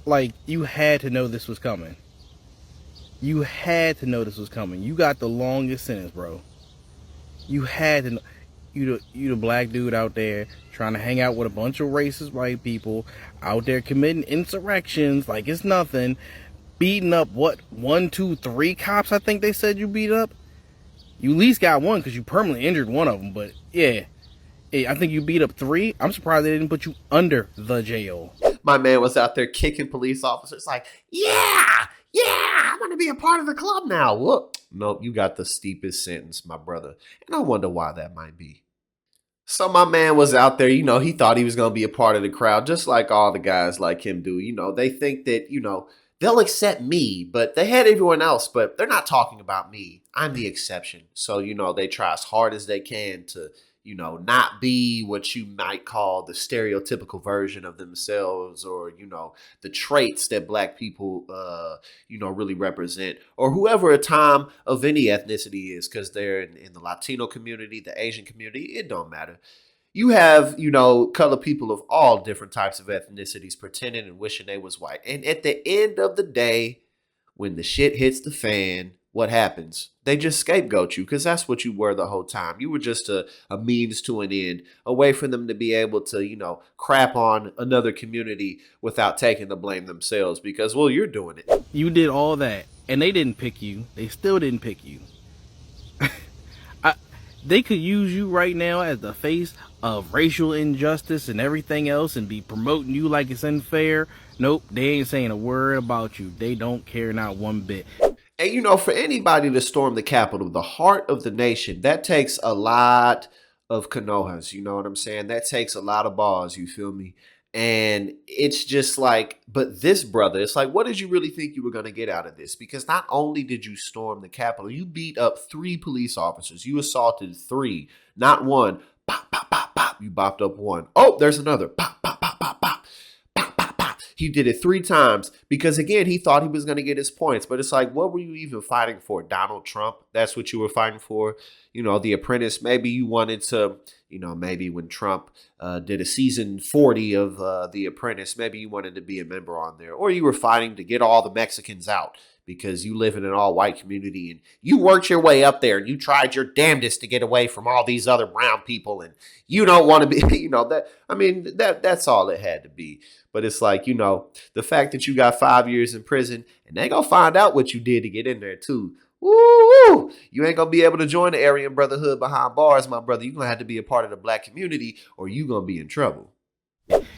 Like, you had to know this was coming. You had to know this was coming. You got the longest sentence, bro. You had to know. You the black dude out there trying to hang out with a bunch of racist white people out there committing insurrections like it's nothing, beating up what, one, two, three cops? I think they said you beat up. You at least got one because you permanently injured one of them. But yeah, I think you beat up three. I'm surprised they didn't put you under the jail. My man was out there kicking police officers like, yeah, I want to be a part of the club now. Whoop. Nope, you got the steepest sentence, my brother. And I wonder why that might be. So my man was out there, he thought he was going to be a part of the crowd, just like all the guys like him do. They think that, they'll accept me, but they had everyone else, but they're not talking about me. I'm the exception. So, they try as hard as they can to, not be what you might call the stereotypical version of themselves or, the traits that black people, really represent or whoever a time of any ethnicity is because they're in the Latino community, the Asian community, it don't matter. You have, colored people of all different types of ethnicities pretending and wishing they was white. And at the end of the day, when the shit hits the fan, what happens? They just scapegoat you because that's what you were the whole time. You were just a means to an end, a way for them to be able to, crap on another community without taking the blame themselves because, well, you're doing it. You did all that, and they didn't pick you. They still didn't pick you. They could use you right now as the face of racial injustice and everything else and be promoting you like it's unfair. Nope, they ain't saying a word about you. They don't care, not one bit. And for anybody to storm the Capitol, the heart of the nation, that takes a lot of canojas. You know what I'm saying? That takes a lot of balls. You feel me? And it's just like, but this brother, it's like, what did you really think you were going to get out of this? Because not only did you storm the Capitol, you beat up three police officers. You assaulted three, not one. Pop, pop, pop, pop. You bopped up one. Oh, there's another. Pop, pop, pop, pop, pop. Pop, pop, pop. He did it three times because, again, he thought he was going to get his points. But it's like, what were you even fighting for? Donald Trump? That's what you were fighting for? The Apprentice. Maybe you wanted to, maybe when Trump did a season 40 of The Apprentice, maybe you wanted to be a member on there. Or you were fighting to get all the Mexicans out because you live in an all-white community and you worked your way up there and you tried your damnedest to get away from all these other brown people and you don't want to be, that's all it had to be. But it's like, the fact that you got 5 years in prison and they gonna find out what you did to get in there too. Woo! You ain't gonna be able to join the Aryan Brotherhood behind bars, my brother. You're gonna have to be a part of the black community or you gonna be in trouble.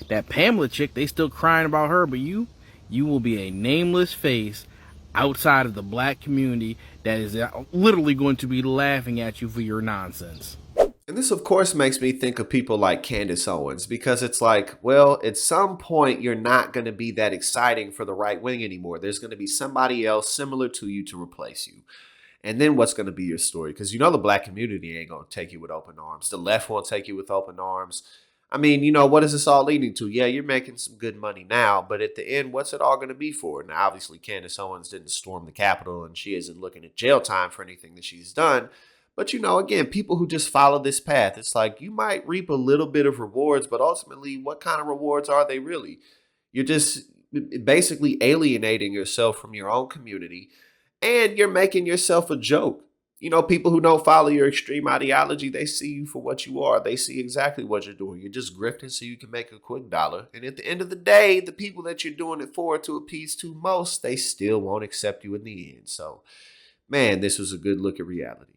That Pamela chick, they still crying about her, but you will be a nameless face outside of the black community that is literally going to be laughing at you for your nonsense. And this, of course, makes me think of people like Candace Owens because it's like, well, at some point, you're not going to be that exciting for the right wing anymore. There's going to be somebody else similar to you to replace you. And then what's going to be your story? Because the black community ain't going to take you with open arms. The left won't take you with open arms. What is this all leading to? Yeah, you're making some good money now, but at the end, what's it all going to be for? Now, obviously, Candace Owens didn't storm the Capitol and she isn't looking at jail time for anything that she's done. But, again, people who just follow this path, it's like you might reap a little bit of rewards, but ultimately, what kind of rewards are they really? You're just basically alienating yourself from your own community and you're making yourself a joke. People who don't follow your extreme ideology, they see you for what you are. They see exactly what you're doing. You're just grifting so you can make a quick dollar. And at the end of the day, the people that you're doing it for to appease to most, they still won't accept you in the end. So, man, this was a good look at reality.